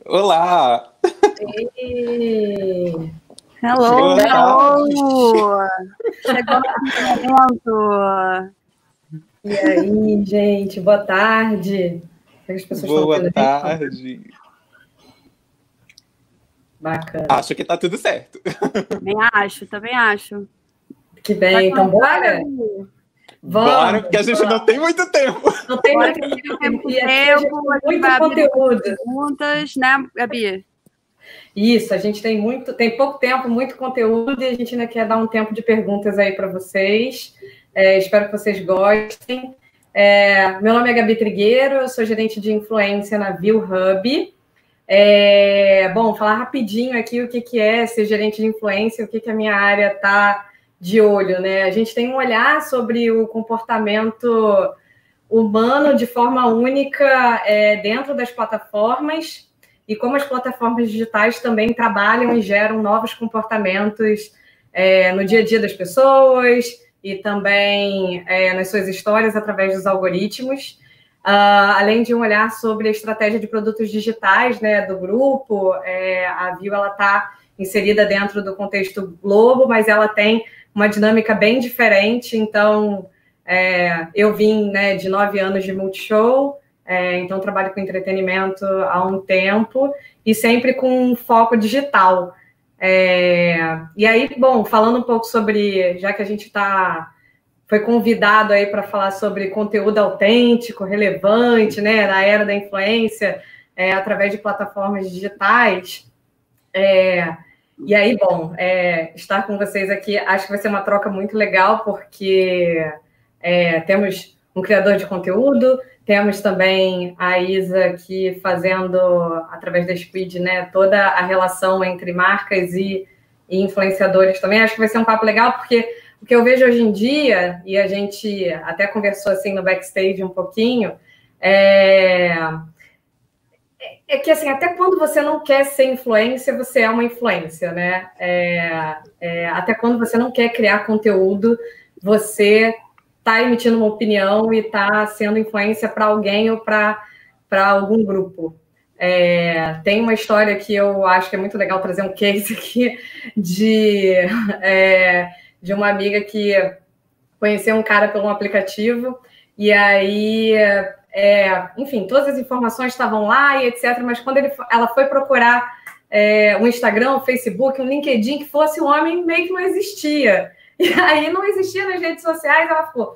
Olá! Ei. Hello, Boa hello! Chegou no momento. E aí, gente, boa tarde. Será que as pessoas estão Boa ouvindo a gente? tarde. Bacana. Acho que tá tudo certo. Também acho. Que bem, então bora? Bora, porque a gente não tem muito tempo. Não tem Bora muito que tem tempo. E aqui a gente tem muito vai abrir conteúdo. perguntas, né, Gabi? Isso, a gente tem pouco tempo, muito conteúdo, e a gente ainda quer dar um tempo de perguntas aí para vocês. Espero que vocês gostem. Meu nome é Gabi Trigueiro, eu sou gerente de influência na Viu Hub. Bom, falar rapidinho aqui o que é ser gerente de influência, o que a minha área está de olho, né? A gente tem um olhar sobre o comportamento humano de forma única dentro das plataformas e como as plataformas digitais também trabalham e geram novos comportamentos no dia a dia das pessoas e também nas suas histórias através dos algoritmos. Além de um olhar sobre a estratégia de produtos digitais, né, do grupo, a Viu está inserida dentro do contexto Globo, mas ela tem uma dinâmica bem diferente. Então, eu vim, né, de 9 anos de Multishow, então trabalho com entretenimento há um tempo e sempre com foco digital. E aí, bom, falando um pouco sobre, já que a gente foi convidado aí para falar sobre conteúdo autêntico, relevante, né, na era da influência, através de plataformas digitais. E aí, bom, estar com vocês aqui, acho que vai ser uma troca muito legal, porque temos um criador de conteúdo, temos também a Isa aqui fazendo, através da Squid, né, toda a relação entre marcas e influenciadores também. Acho que vai ser um papo legal, porque o que eu vejo hoje em dia, e a gente até conversou assim no backstage um pouquinho, que assim, até quando você não quer ser influência, você é uma influência, né? Até quando você não quer criar conteúdo, você está emitindo uma opinião e está sendo influência para alguém ou para algum grupo. Tem uma história que eu acho que é muito legal trazer um case aqui de uma amiga que conheceu um cara pelo aplicativo e aí, enfim, todas as informações estavam lá e etc. Mas quando ela foi procurar um Instagram, um Facebook, um LinkedIn que fosse, o homem meio que não existia. E aí não existia nas redes sociais, ela ficou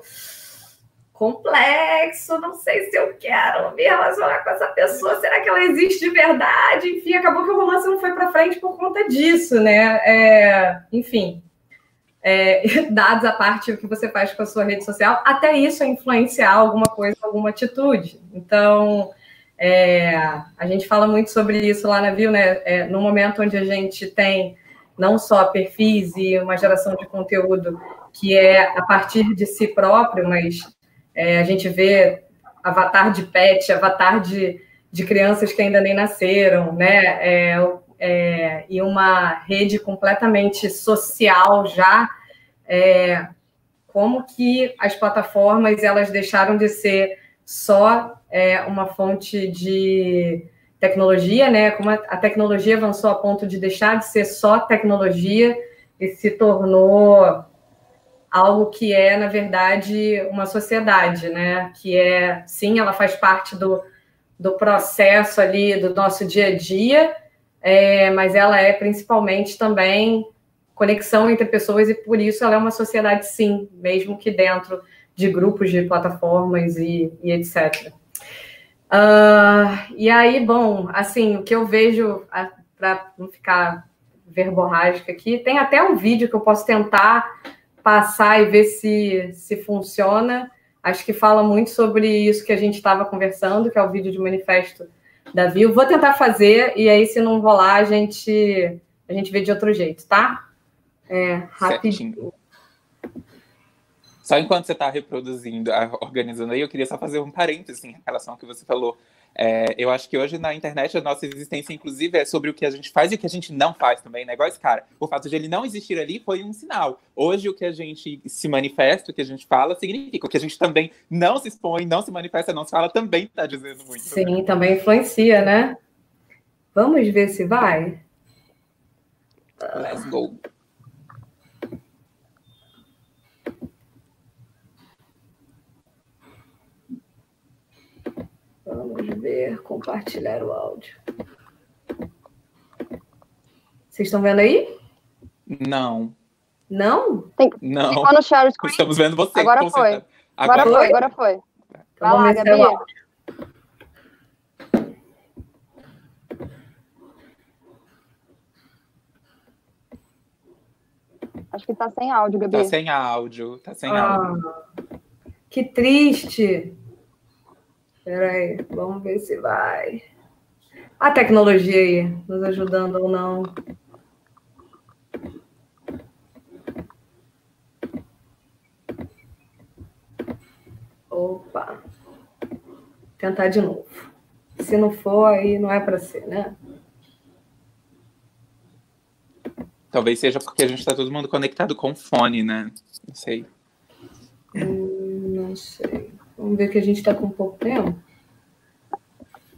complexo, não sei se eu quero me relacionar com essa pessoa, será que ela existe de verdade? Enfim, acabou que o romance não foi para frente por conta disso, né? Enfim, dados à parte o que você faz com a sua rede social, até isso é influenciar alguma coisa, alguma atitude. Então, a gente fala muito sobre isso lá na Viu, né? No momento onde a gente tem não só perfis e uma geração de conteúdo que é a partir de si próprio, mas a gente vê avatar de pet, avatar de crianças que ainda nem nasceram, né? E uma rede completamente social já, como que as plataformas elas deixaram de ser só uma fonte de tecnologia, né? Como a tecnologia avançou a ponto de deixar de ser só tecnologia e se tornou algo que na verdade, uma sociedade, né? Que sim, ela faz parte do processo ali do nosso dia a dia, mas ela é principalmente também conexão entre pessoas e por isso ela é uma sociedade, sim, mesmo que dentro de grupos de plataformas e etc. E aí, bom, assim, o que eu vejo, para não ficar verborrágica aqui, tem até um vídeo que eu posso tentar passar e ver se funciona. Acho que fala muito sobre isso que a gente estava conversando, que é o vídeo de manifesto da Viu. Vou tentar fazer, e aí, se não rolar, a gente vê de outro jeito, tá? Rapidinho. Só enquanto você está reproduzindo, organizando aí, eu queria só fazer um parêntese em relação ao que você falou. Eu acho que hoje na internet a nossa existência, inclusive, é sobre o que a gente faz e o que a gente não faz também, né? Igual esse cara. O fato de ele não existir ali foi um sinal. Hoje o que a gente se manifesta, o que a gente fala, significa. O que a gente também não se expõe, não se manifesta, não se fala, também está dizendo muito. Sim, também influencia, né? Vamos ver se vai? Let's go. Vamos ver, compartilhar o áudio. Vocês estão vendo aí? Não. Não? Não. Ficou no share screen. Estamos vendo você. Agora com foi. certeza. Agora foi. Então, Vai lá, vamos ver se é o Gabi. áudio. Acho que tá sem áudio, Gabi. Tá sem áudio. Tá sem Ah, áudio. que triste. Espera aí, vamos ver se vai. A tecnologia aí, nos ajudando ou não. Opa. Tentar de novo. Se não for, aí não é para ser, né? Talvez seja porque a gente tá todo mundo conectado com fone, né? Não sei. Não sei. Vamos ver que a gente está com pouco tempo.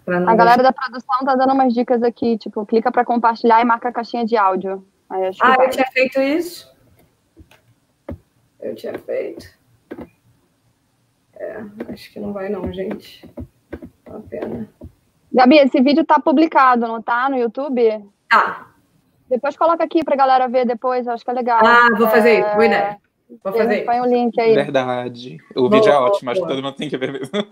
A galera da produção tá dando umas dicas aqui, tipo, clica para compartilhar e marca a caixinha de áudio. Aí acho que vai. eu tinha feito isso. Eu tinha feito. Acho que não vai não, gente. Uma pena. Gabi, esse vídeo tá publicado, não tá? No YouTube? Ah, Depois coloca aqui pra galera ver depois, eu acho que é legal. vou fazer isso, boa ideia. Vou fazer isso. Põe um link aí. Verdade. O vídeo é ótimo, acho que boa. todo mundo tem que ver mesmo.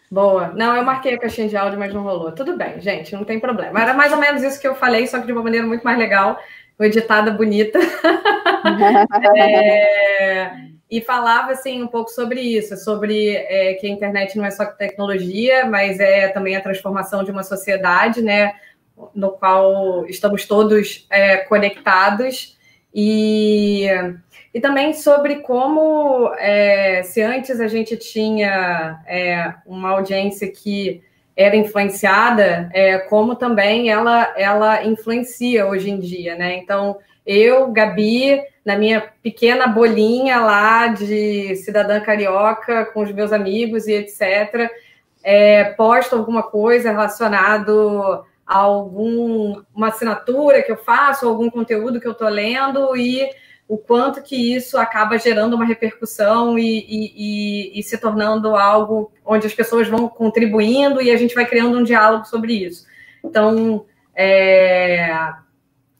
Boa. Não, eu marquei a caixinha de áudio, mas não rolou. Tudo bem, gente, não tem problema. Era mais ou menos isso que eu falei, só que de uma maneira muito mais legal, editada, bonita. E falava, assim, um pouco sobre isso, sobre que a internet não é só tecnologia, mas é também a transformação de uma sociedade, né, no qual estamos todos conectados, e também sobre como, se antes a gente tinha uma audiência que era influenciada, como também ela influencia hoje em dia, né? Então, eu, Gabi, na minha pequena bolinha lá de cidadã carioca, com os meus amigos e etc., posto alguma coisa relacionado a uma assinatura que eu faço, algum conteúdo que eu estou lendo, e o quanto que isso acaba gerando uma repercussão e se tornando algo onde as pessoas vão contribuindo e a gente vai criando um diálogo sobre isso. Então,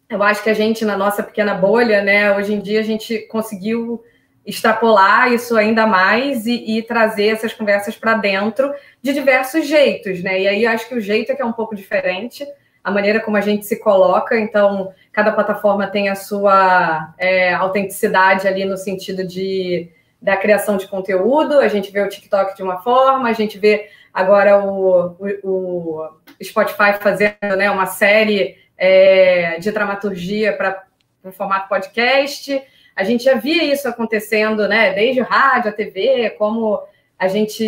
eu acho que a gente, na nossa pequena bolha, né, hoje em dia a gente conseguiu extrapolar isso ainda mais e trazer essas conversas para dentro de diversos jeitos, né? E aí acho que o jeito é que é um pouco diferente, a maneira como a gente se coloca. Então, cada plataforma tem a sua autenticidade ali no sentido da criação de conteúdo. A gente vê o TikTok de uma forma, a gente vê agora o Spotify fazendo, né, uma série de dramaturgia para o formato podcast. A gente já via isso acontecendo, né, desde o rádio, a TV, como a gente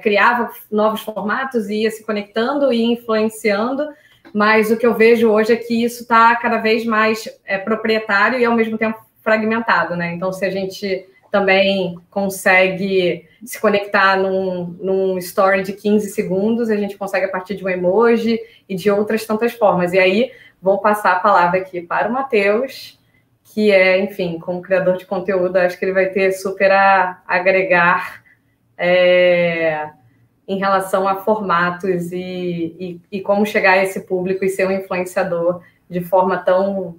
criava novos formatos e ia se conectando e influenciando, mas o que eu vejo hoje é que isso está cada vez mais proprietário e, ao mesmo tempo, fragmentado, né? Então, se a gente também consegue se conectar num story de 15 segundos, a gente consegue a partir de um emoji e de outras tantas formas. E aí, vou passar a palavra aqui para o Matheus, que enfim, como criador de conteúdo, acho que ele vai ter super a agregar em relação a formatos e como chegar a esse público e ser um influenciador de forma tão,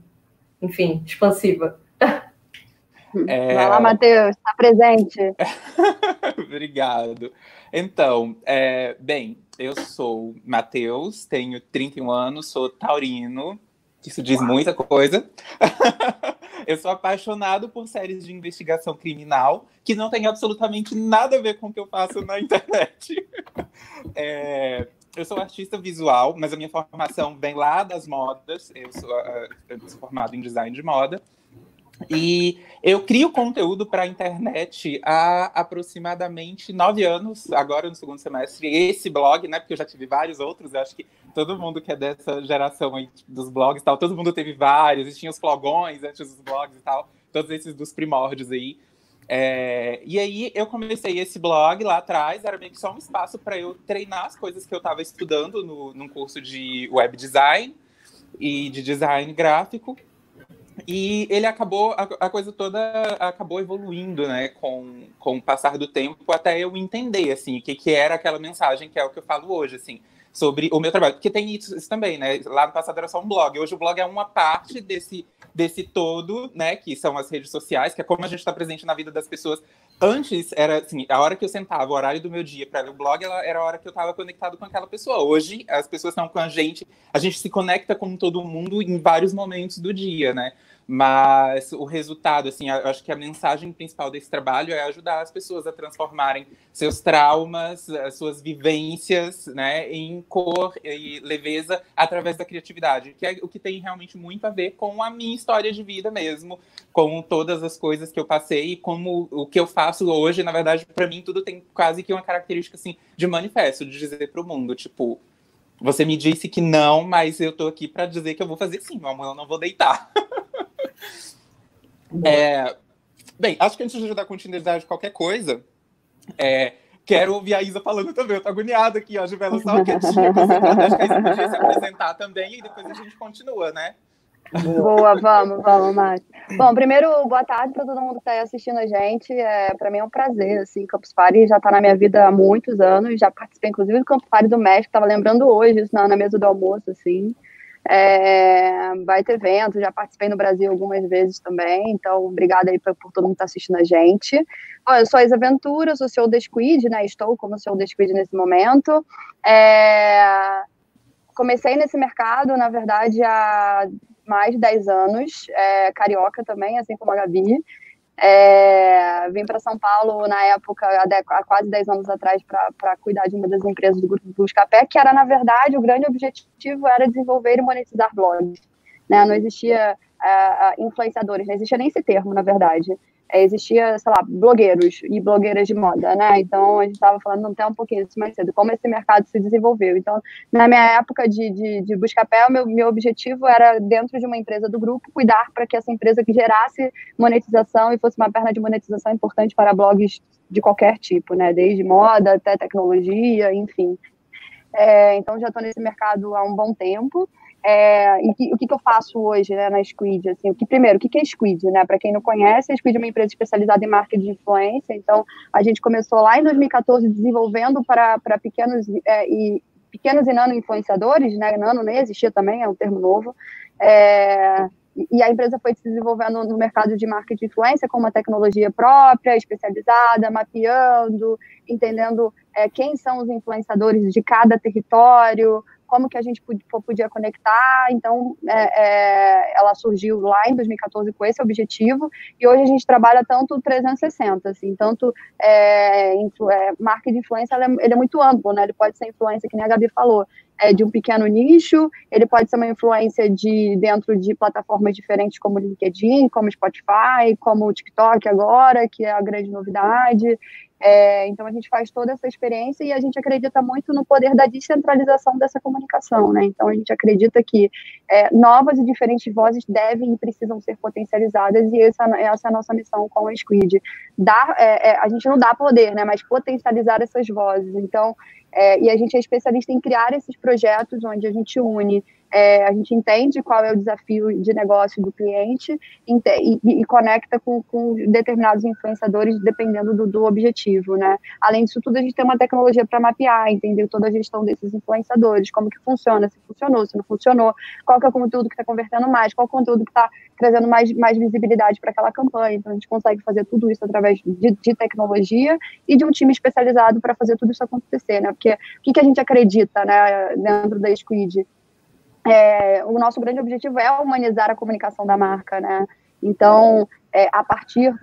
enfim, expansiva. Vai lá, Matheus, está presente. Obrigado. Então, bem, eu sou Matheus, tenho 31 anos, sou taurino, isso diz muita coisa. Eu sou apaixonado por séries de investigação criminal que não tem absolutamente nada a ver com o que eu faço na internet. Eu sou artista visual, mas a minha formação vem lá das modas. Eu sou formado em design de moda. E eu crio conteúdo para a internet há aproximadamente 9 anos, agora no segundo semestre. Esse blog, né, porque eu já tive vários outros, eu acho que todo mundo que é dessa geração aí dos blogs e tal, todo mundo teve vários, e tinha os flogões antes dos blogs e tal, todos esses dos primórdios aí. E aí eu comecei esse blog lá atrás, era meio que só um espaço para eu treinar as coisas que eu estava estudando num curso de web design e de design gráfico. E ele acabou, a coisa toda acabou evoluindo, né, com o passar do tempo, até eu entender, assim, o que era aquela mensagem, que é o que eu falo hoje, assim, sobre o meu trabalho. Porque tem isso também, né, lá no passado era só um blog, hoje o blog é uma parte desse todo, né, que são as redes sociais, que é como a gente está presente na vida das pessoas. Antes, era assim, a hora que eu sentava, o horário do meu dia para ler o blog, era a hora que eu estava conectado com aquela pessoa. Hoje, as pessoas estão com a gente se conecta com todo mundo em vários momentos do dia, né? Mas o resultado, assim, eu acho que a mensagem principal desse trabalho é ajudar as pessoas a transformarem seus traumas, as suas vivências, né, em cor e leveza através da criatividade, que é o que tem realmente muito a ver com a minha história de vida mesmo, com todas as coisas que eu passei e como o que eu faço hoje, na verdade, para mim, tudo tem quase que uma característica, assim, de manifesto, de dizer para o mundo, tipo, você me disse que não, mas eu tô aqui para dizer que eu vou fazer sim, meu amor, eu não vou deitar. Bem, acho que antes de dar continuidade de qualquer coisa, quero ouvir a Isa falando também. Eu tô agoniada aqui, ó, Givela, só quietinha, concentrada. Acho que a Isa podia se apresentar também e depois a gente continua, né? Boa, vamos, Márcia. Bom, primeiro, boa tarde para todo mundo que está aí assistindo a gente. Para mim é um prazer, assim, Campus Party já está na minha vida há muitos anos, já participei, inclusive, do Campus Party do México, estava lembrando hoje, isso na mesa do almoço, assim. Vai ter evento, já participei no Brasil algumas vezes também, então obrigada aí por todo mundo que está assistindo a gente. Bom, eu sou a Isa Ventura, eu sou CEO da Squid, né, estou como CEO da Squid nesse momento. Comecei nesse mercado, na verdade, há mais de 10 anos, carioca também, assim como a Gabi. Vim para São Paulo na época, há quase 10 anos atrás, para cuidar de uma das empresas do grupo Buscapé, que era, na verdade, o grande objetivo era desenvolver e monetizar blogs. Né? Não existia influenciadores, não existia nem esse termo, na verdade. Existia, sei lá, blogueiros e blogueiras de moda, né? Então, a gente estava falando até um pouquinho isso mais cedo, como esse mercado se desenvolveu. Então, na minha época de Buscapé, o meu objetivo era, dentro de uma empresa do grupo, cuidar para que essa empresa gerasse monetização e fosse uma perna de monetização importante para blogs de qualquer tipo, né? Desde moda até tecnologia, enfim. Então, já estou nesse mercado há um bom tempo. O que eu faço hoje, né, na Squid? Assim, primeiro, o que é Squid? Né? Para quem não conhece, a Squid é uma empresa especializada em marketing de influência. Então, a gente começou lá em 2014 desenvolvendo para pequenos e nano influenciadores, né? Nano nem existia também, é um termo novo. E a empresa foi se desenvolvendo no mercado de marketing de influência com uma tecnologia própria, especializada, mapeando, entendendo quem são os influenciadores de cada território, como que a gente podia conectar. Então, ela surgiu lá em 2014 com esse objetivo, e hoje a gente trabalha tanto 360, assim, tanto marketing de influência, ele é muito amplo, né? Ele pode ser influência, que nem a Gabi falou, de um pequeno nicho, ele pode ser uma influência dentro de plataformas diferentes como LinkedIn, como Spotify, como o TikTok agora, que é a grande novidade. Então, a gente faz toda essa experiência e a gente acredita muito no poder da descentralização dessa comunicação, né? Então, a gente acredita que novas e diferentes vozes devem e precisam ser potencializadas, e essa é a nossa missão com a Squid. A gente não dá poder, né? Mas potencializar essas vozes. Então, e a gente é especialista em criar esses projetos onde a gente une, a gente entende qual é o desafio de negócio do cliente e conecta com determinados influenciadores dependendo do objetivo, né? Além disso tudo, a gente tem uma tecnologia para mapear, entender toda a gestão desses influenciadores, como que funciona, se funcionou, se não funcionou, qual que é o conteúdo que está convertendo mais, qual é o conteúdo que está trazendo mais visibilidade para aquela campanha. Então, a gente consegue fazer tudo isso através de tecnologia e de um time especializado para fazer tudo isso acontecer, né? Porque o que a gente acredita, né, dentro da Squid? O nosso grande objetivo é humanizar a comunicação da marca, né? Então, a partir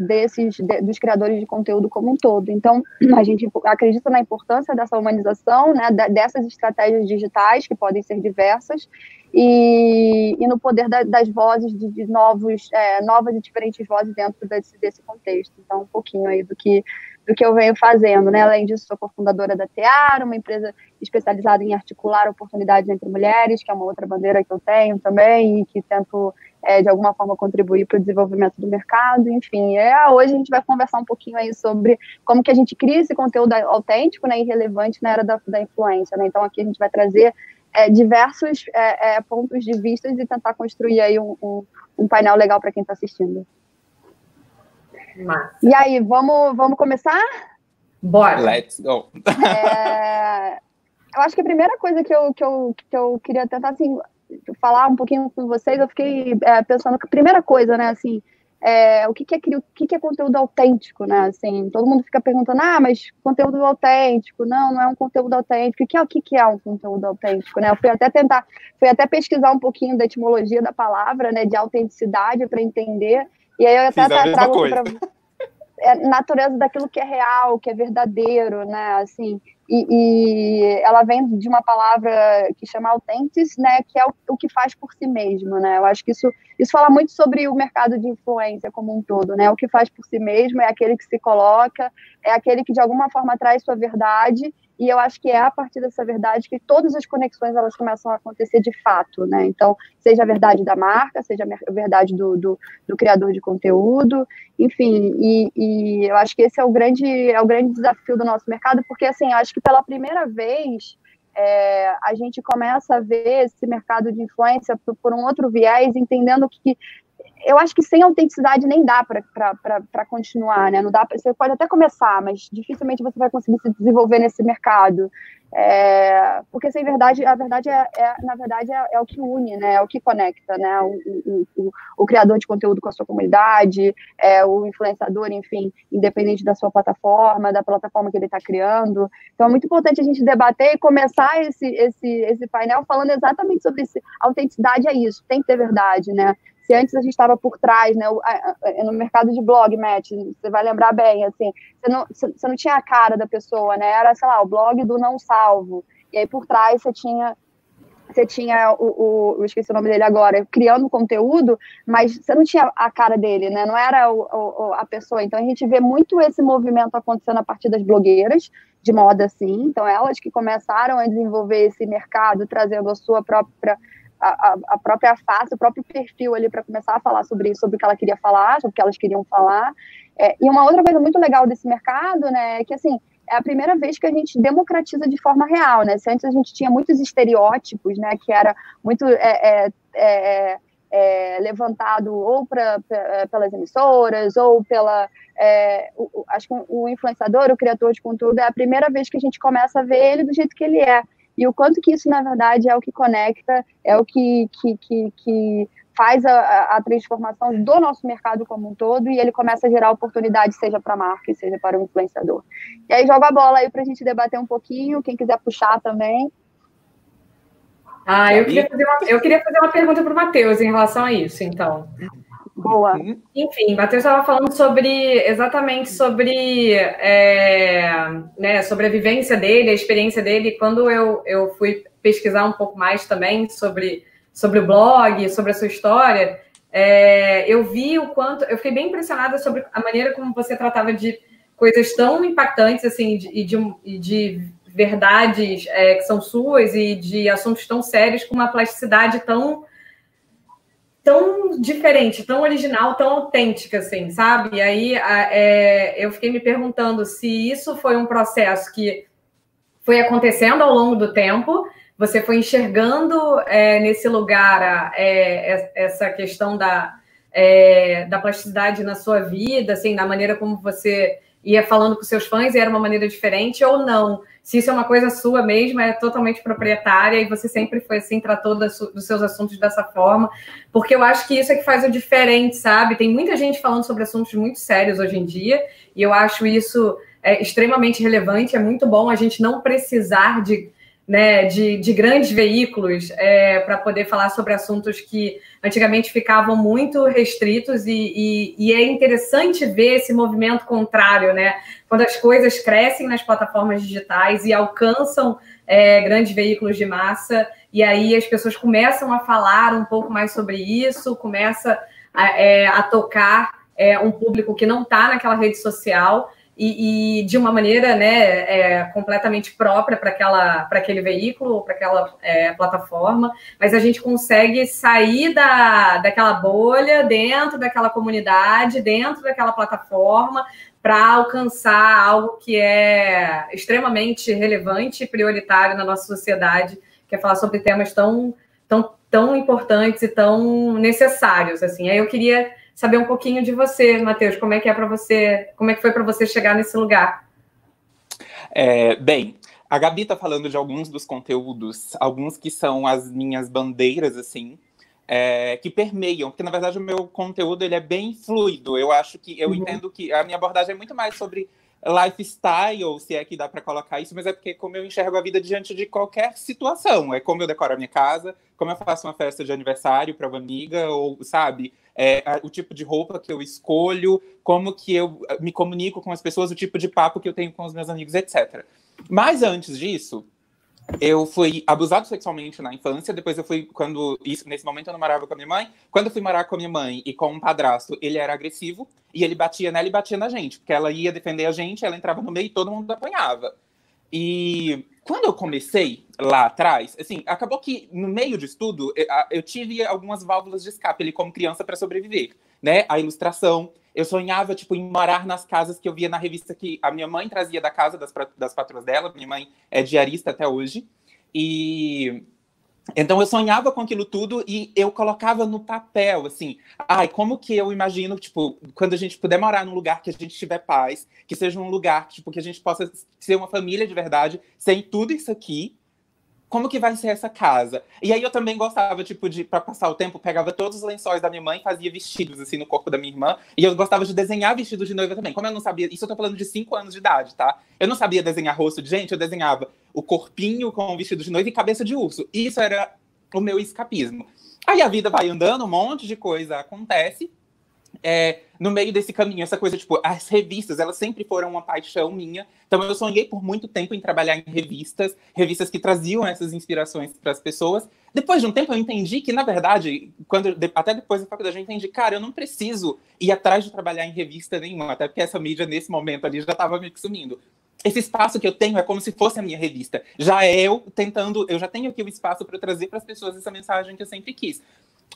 dos criadores de conteúdo como um todo. Então, a gente acredita na importância dessa humanização, né, dessas estratégias digitais, que podem ser diversas, e no poder das vozes, novas e diferentes vozes dentro desse contexto. Então, um pouquinho aí do que do que eu venho fazendo, né? Além disso, sou cofundadora da Teara, uma empresa especializada em articular oportunidades entre mulheres, que é uma outra bandeira que eu tenho também, e que tento, de alguma forma, contribuir para o desenvolvimento do mercado. Enfim, hoje a gente vai conversar um pouquinho aí sobre como que a gente cria esse conteúdo autêntico, né, e relevante na era da influência, né? Então, aqui a gente vai trazer diversos pontos de vista e tentar construir aí um painel legal para quem está assistindo. Massa. E aí, vamos começar? Bora! Let's go! Eu acho que a primeira coisa que eu queria tentar, assim, falar um pouquinho com vocês, eu fiquei pensando que a primeira coisa, né, assim, o que é conteúdo autêntico, né, assim, todo mundo fica perguntando, mas conteúdo autêntico, não é um conteúdo autêntico, o que é um conteúdo autêntico, né, eu fui até pesquisar um pouquinho da etimologia da palavra, né, de autenticidade para entender, e aí eu até trago aqui para natureza daquilo que é real, que é verdadeiro, né, assim, e ela vem de uma palavra que chama authentis, né, que é o que faz por si mesmo, né, eu acho que isso fala muito sobre o mercado de influência como um todo, né, o que faz por si mesmo é aquele que se coloca, é aquele que de alguma forma traz sua verdade, e eu acho que é a partir dessa verdade que todas as conexões elas começam a acontecer de fato, né, então, seja a verdade da marca, seja a verdade do criador de conteúdo, enfim, e eu acho que esse é o grande desafio do nosso mercado, porque, assim, eu acho que pela primeira vez a gente começa a ver esse mercado de influência por um outro viés, entendendo que eu acho que sem autenticidade nem dá para continuar, né? Não dá, você pode até começar, mas dificilmente você vai conseguir se desenvolver nesse mercado. Porque sem verdade, a verdade na verdade é o que une, né? É o que conecta, né? O criador de conteúdo com a sua comunidade, o influenciador, enfim, independente da sua plataforma, da plataforma que ele está criando. Então é muito importante a gente debater e começar esse painel falando exatamente sobre isso. A autenticidade é isso, tem que ter verdade, né? Se antes a gente estava por trás, né, no mercado de blog, Matt, você vai lembrar bem, assim, você não tinha a cara da pessoa, né, era, sei lá, o blog do não salvo, e aí por trás você tinha eu esqueci o nome dele agora, criando conteúdo, mas você não tinha a cara dele, né, não era a pessoa, então a gente vê muito esse movimento acontecendo a partir das blogueiras, de moda assim, então elas que começaram a desenvolver esse mercado, trazendo a sua própria a própria face, o próprio perfil ali para começar a falar sobre isso, sobre o que ela queria falar, sobre o que elas queriam falar. E uma outra coisa muito legal desse mercado, né, é que, assim, é a primeira vez que a gente democratiza de forma real, né? Se antes a gente tinha muitos estereótipos, né, que era muito levantado ou pelas emissoras ou acho que o influenciador, o criador de conteúdo, é a primeira vez que a gente começa a ver ele do jeito que ele é. E o quanto que isso, na verdade, é o que conecta, é o que faz a transformação do nosso mercado como um todo, e ele começa a gerar oportunidade, seja para a marca, seja para o influenciador. E aí, joga a bola aí para a gente debater um pouquinho, quem quiser puxar também. Eu queria fazer uma pergunta para o Matheus em relação a isso, então. Boa. Enfim, o Matheus estava falando exatamente sobre a vivência dele, a experiência dele. Quando eu fui pesquisar um pouco mais também sobre o blog, sobre a sua história, eu vi o quanto... Eu fiquei bem impressionada sobre a maneira como você tratava de coisas tão impactantes, assim, e de verdades que são suas e de assuntos tão sérios com uma plasticidade tão diferente, tão original, tão autêntica, assim, sabe? E aí eu fiquei me perguntando se isso foi um processo que foi acontecendo ao longo do tempo, você foi enxergando nesse lugar essa questão da plasticidade na sua vida, assim, na maneira como você ia falando com seus fãs e era uma maneira diferente, ou não? Se isso é uma coisa sua mesmo, é totalmente proprietária e você sempre foi assim, tratou dos seus assuntos dessa forma, porque eu acho que isso é que faz o diferente, sabe? Tem muita gente falando sobre assuntos muito sérios hoje em dia e eu acho isso extremamente relevante, é muito bom a gente não precisar de grandes veículos para poder falar sobre assuntos que antigamente ficavam muito restritos e é interessante ver esse movimento contrário, né? Quando as coisas crescem nas plataformas digitais e alcançam grandes veículos de massa, e aí as pessoas começam a falar um pouco mais sobre isso, começa a tocar um público que não está naquela rede social. e de uma maneira, né, completamente própria para aquele veículo, para aquela plataforma, mas a gente consegue sair daquela bolha, dentro daquela comunidade, dentro daquela plataforma, para alcançar algo que é extremamente relevante e prioritário na nossa sociedade, que é falar sobre temas tão importantes e tão necessários, assim. Aí eu queria saber um pouquinho de você, Matheus, como é que foi para você chegar nesse lugar? Bem, a Gabi tá falando de alguns dos conteúdos, alguns que são as minhas bandeiras, assim, que permeiam, porque na verdade o meu conteúdo ele é bem fluido. Eu acho que eu entendo que a minha abordagem é muito mais sobre lifestyle, se é que dá para colocar isso, mas é porque como eu enxergo a vida diante de qualquer situação, é como eu decoro a minha casa, como eu faço uma festa de aniversário para uma amiga, ou sabe, o tipo de roupa que eu escolho, como que eu me comunico com as pessoas, o tipo de papo que eu tenho com os meus amigos, etc. Mas antes disso, eu fui abusado sexualmente na infância, depois eu fui, nesse momento eu não morava com a minha mãe, quando eu fui morar com a minha mãe e com um padrasto, ele era agressivo, e ele batia nela e batia na gente, porque ela ia defender a gente, ela entrava no meio e todo mundo apanhava. E quando eu comecei lá atrás, assim, acabou que no meio disso tudo, eu tive algumas válvulas de escape ali como criança para sobreviver, né? A ilustração, eu sonhava, tipo, em morar nas casas que eu via na revista que a minha mãe trazia da casa das patroas dela. Minha mãe é diarista até hoje. E então eu sonhava com aquilo tudo e eu colocava no papel, assim, como que eu imagino, tipo, quando a gente puder morar num lugar que a gente tiver paz, que seja um lugar, tipo, que a gente possa ser uma família de verdade, sem tudo isso aqui, como que vai ser essa casa? E aí eu também gostava, tipo, pra passar o tempo, pegava todos os lençóis da minha mãe e fazia vestidos, assim, no corpo da minha irmã. E eu gostava de desenhar vestidos de noiva também. Como eu não sabia... Isso eu tô falando de 5 anos de idade, tá? Eu não sabia desenhar rosto de gente, eu desenhava o corpinho com o vestido de noiva e cabeça de urso. Isso era o meu escapismo. Aí a vida vai andando, um monte de coisa acontece. No meio desse caminho, essa coisa, tipo, as revistas, elas sempre foram uma paixão minha. Então eu sonhei por muito tempo em trabalhar em revistas que traziam essas inspirações para as pessoas. Depois de um tempo eu entendi que, na verdade, até depois da faculdade eu entendi, cara, eu não preciso ir atrás de trabalhar em revista nenhuma, até porque essa mídia nesse momento ali já estava me sumindo. Esse espaço que eu tenho é como se fosse a minha revista. Eu já tenho aqui o espaço para trazer para as pessoas essa mensagem que eu sempre quis.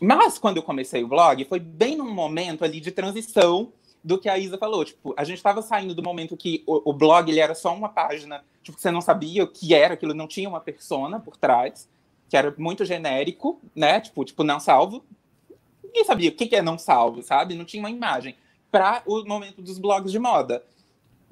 Mas, quando eu comecei o blog, foi bem num momento ali de transição do que a Isa falou. Tipo, a gente estava saindo do momento que o blog ele era só uma página, tipo, que você não sabia o que era aquilo, não tinha uma persona por trás, que era muito genérico, né? Tipo não salvo. Ninguém sabia o que é não salvo, sabe? Não tinha uma imagem. Para o momento dos blogs de moda.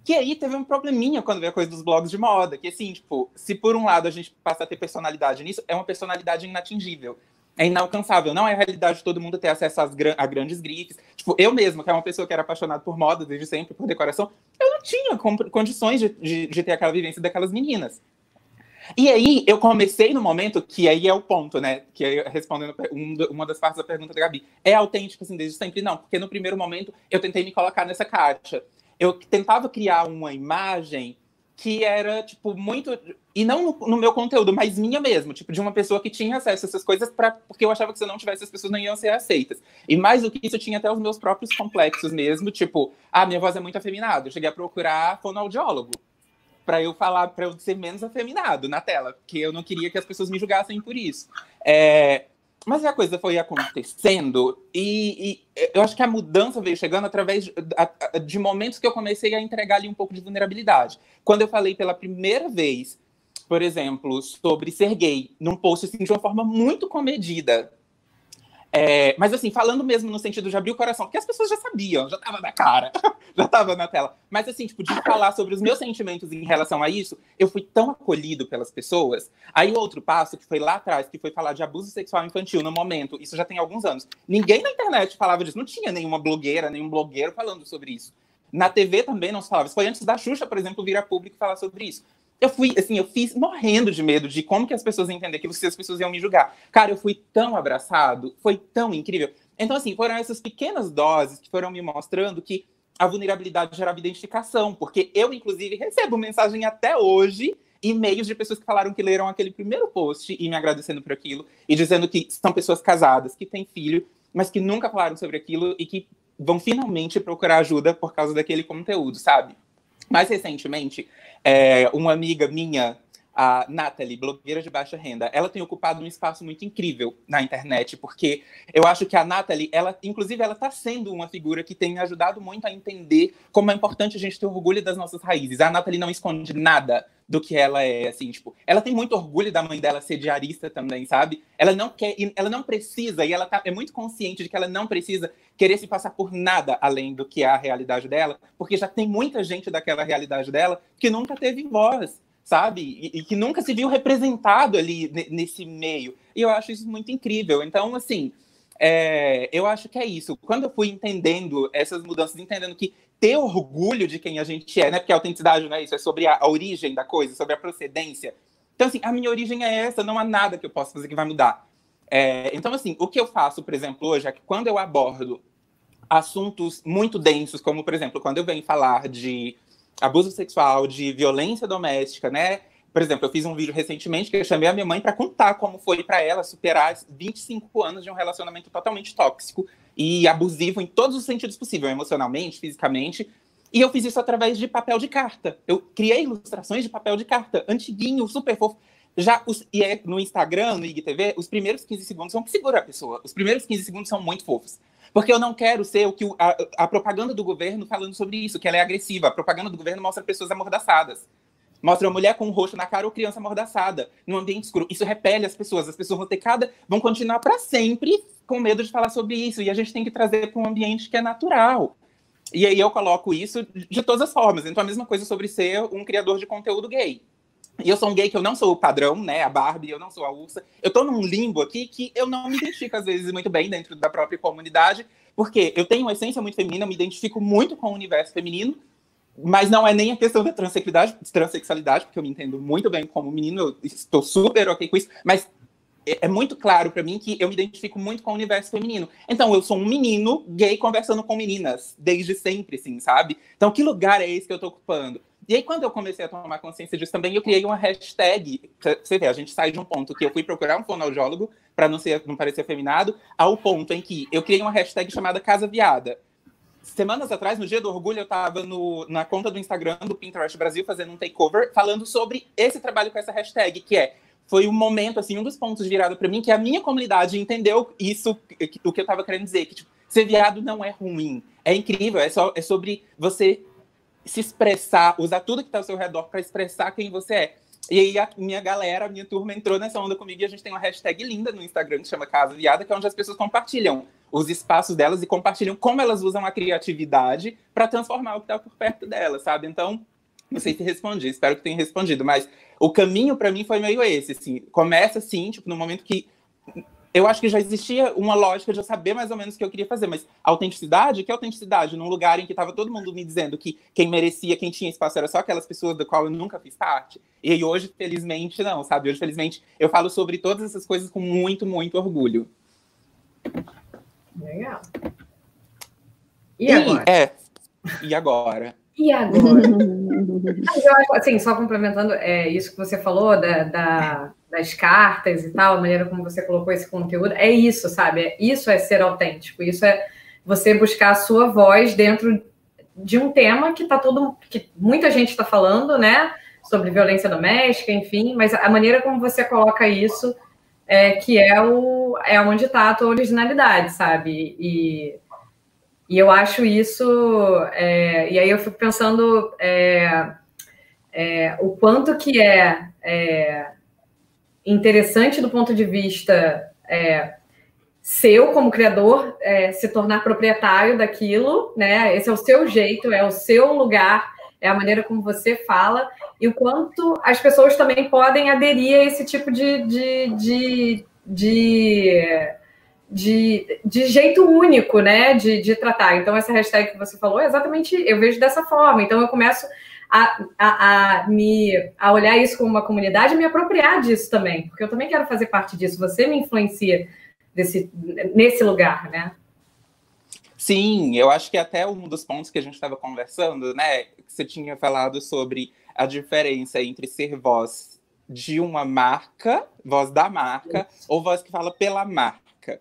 Que aí teve um probleminha quando veio a coisa dos blogs de moda, que assim, tipo, se por um lado a gente passa a ter personalidade nisso, é uma personalidade inatingível. É inalcançável, não é a realidade de todo mundo ter acesso a grandes grifes. Tipo, eu mesma, que é uma pessoa que era apaixonada por moda desde sempre, por decoração, eu não tinha condições de ter aquela vivência daquelas meninas. E aí, eu comecei no momento, que aí é o ponto, né? Que aí, respondendo uma das partes da pergunta da Gabi. É autêntico, assim, desde sempre? Não, porque no primeiro momento eu tentei me colocar nessa caixa. Eu tentava criar uma imagem que era, tipo, muito... E não no meu conteúdo, mas minha mesmo. Tipo, de uma pessoa que tinha acesso a essas coisas porque eu achava que se eu não tivesse, as pessoas não iam ser aceitas. E mais do que isso, eu tinha até os meus próprios complexos mesmo. Tipo, minha voz é muito afeminada. Eu cheguei a procurar fonoaudiólogo para eu ser menos afeminado na tela. Porque eu não queria que as pessoas me julgassem por isso. Mas a coisa foi acontecendo e eu acho que a mudança veio chegando através de momentos que eu comecei a entregar ali um pouco de vulnerabilidade. Quando eu falei pela primeira vez, por exemplo, sobre ser gay, num post assim, de uma forma muito comedida. Mas assim, falando mesmo no sentido de abrir o coração, porque as pessoas já sabiam, já tava na cara, já tava na tela. Mas assim, tipo, de falar sobre os meus sentimentos em relação a isso, eu fui tão acolhido pelas pessoas. Aí o outro passo, que foi lá atrás, que foi falar de abuso sexual infantil no momento, isso já tem alguns anos. Ninguém na internet falava disso, não tinha nenhuma blogueira, nenhum blogueiro falando sobre isso. Na TV também não se falava. Isso foi antes da Xuxa, por exemplo, vir a público falar sobre isso. Eu fiz morrendo de medo de como que as pessoas iam entender aquilo, se as pessoas iam me julgar. Cara, eu fui tão abraçado, foi tão incrível. Então, assim, foram essas pequenas doses que foram me mostrando que a vulnerabilidade gerava identificação, porque eu, inclusive, recebo mensagem até hoje, e-mails de pessoas que falaram que leram aquele primeiro post e me agradecendo por aquilo, e dizendo que são pessoas casadas, que têm filho, mas que nunca falaram sobre aquilo e que vão finalmente procurar ajuda por causa daquele conteúdo, sabe? Mais recentemente, uma amiga minha, a Nathalie, blogueira de baixa renda, ela tem ocupado um espaço muito incrível na internet, porque eu acho que a Nathalie, inclusive, ela está sendo uma figura que tem me ajudado muito a entender como é importante a gente ter orgulho das nossas raízes. A Nathalie não esconde nada do que ela é, assim, tipo, ela tem muito orgulho da mãe dela ser diarista também, sabe? Ela não quer, ela não precisa, e ela é muito consciente de que ela não precisa querer se passar por nada além do que é a realidade dela, porque já tem muita gente daquela realidade dela que nunca teve voz, sabe? E que nunca se viu representado ali nesse meio. E eu acho isso muito incrível. Então, assim, eu acho que é isso. Quando eu fui entendendo essas mudanças, entendendo que ter orgulho de quem a gente é, né? Porque a autenticidade não é isso, é sobre a origem da coisa, sobre a procedência. Então, assim, a minha origem é essa, não há nada que eu possa fazer que vai mudar. Então, assim, o que eu faço, por exemplo, hoje, é que quando eu abordo assuntos muito densos, como, por exemplo, quando eu venho falar de abuso sexual, de violência doméstica, né? Por exemplo, eu fiz um vídeo recentemente que eu chamei a minha mãe para contar como foi para ela superar 25 anos de um relacionamento totalmente tóxico e abusivo em todos os sentidos possíveis, emocionalmente, fisicamente. E eu fiz isso através de papel de carta. Eu criei ilustrações de papel de carta, antiguinho, super fofo. No Instagram, no IGTV, os primeiros 15 segundos são o que segura a pessoa. Os primeiros 15 segundos são muito fofos. Porque eu não quero ser o que a propaganda do governo falando sobre isso, que ela é agressiva. A propaganda do governo mostra pessoas amordaçadas. Mostra uma mulher com um roxo na cara ou criança amordaçada, num ambiente escuro. Isso repele as pessoas. As pessoas vão continuar para sempre com medo de falar sobre isso. E a gente tem que trazer para um ambiente que é natural. E aí eu coloco isso de todas as formas. Então a mesma coisa sobre ser um criador de conteúdo gay. E eu sou um gay que eu não sou o padrão, né? A Barbie, eu não sou a Ursa. Eu tô num limbo aqui que eu não me identifico, às vezes, muito bem dentro da própria comunidade, porque eu tenho uma essência muito feminina, eu me identifico muito com o universo feminino, mas não é nem a questão da transexualidade, porque eu me entendo muito bem como menino, eu estou super ok com isso, mas é muito claro para mim que eu me identifico muito com o universo feminino. Então, eu sou um menino gay conversando com meninas, desde sempre, assim, sabe? Então, que lugar é esse que eu tô ocupando? E aí, quando eu comecei a tomar consciência disso também, eu criei uma hashtag. Você vê, a gente sai de um ponto que eu fui procurar um fonoaudiólogo para não parecer afeminado, ao ponto em que eu criei uma hashtag chamada Casa Viada. Semanas atrás, no Dia do Orgulho, eu estava na conta do Instagram do Pinterest Brasil fazendo um takeover, falando sobre esse trabalho com essa hashtag, foi um momento, assim, um dos pontos de virada para mim, que a minha comunidade entendeu isso, o que eu estava querendo dizer, que tipo, ser viado não é ruim, é incrível, é sobre você se expressar, usar tudo que está ao seu redor para expressar quem você é. E aí a minha turma entrou nessa onda comigo e a gente tem uma hashtag linda no Instagram que chama Casa Viada, que é onde as pessoas compartilham os espaços delas e compartilham como elas usam a criatividade para transformar o que está por perto delas, sabe? Então, não sei se respondi, espero que tenha respondido, mas o caminho para mim foi meio esse, assim, começa assim, tipo, no momento que eu acho que já existia uma lógica de eu saber mais ou menos o que eu queria fazer, mas autenticidade, que é autenticidade? Num lugar em que estava todo mundo me dizendo que quem merecia, quem tinha espaço era só aquelas pessoas da qual eu nunca fiz parte. E aí hoje, felizmente, não, sabe? Hoje, felizmente, eu falo sobre todas essas coisas com muito, muito orgulho. Legal. E agora? E agora? E agora? Eu acho, assim, só complementando isso que você falou das cartas e tal, a maneira como você colocou esse conteúdo, é isso, sabe? Isso é ser autêntico, isso é você buscar a sua voz dentro de um tema que muita gente está falando, né? Sobre violência doméstica, enfim, mas a maneira como você coloca isso que é onde está a tua originalidade, sabe? E eu acho isso, e aí eu fico pensando o quanto que é interessante do ponto de vista seu como criador, se tornar proprietário daquilo, né? Esse é o seu jeito, é o seu lugar, é a maneira como você fala, e o quanto as pessoas também podem aderir a esse tipo de jeito único, né, de tratar. Então, essa hashtag que você falou, exatamente, eu vejo dessa forma. Então, eu começo a olhar isso como uma comunidade e me apropriar disso também, porque eu também quero fazer parte disso. Você me influencia nesse lugar, né? Sim, eu acho que até um dos pontos que a gente estava conversando, né, que você tinha falado sobre a diferença entre ser voz de uma marca, voz da marca, ou voz que fala pela marca.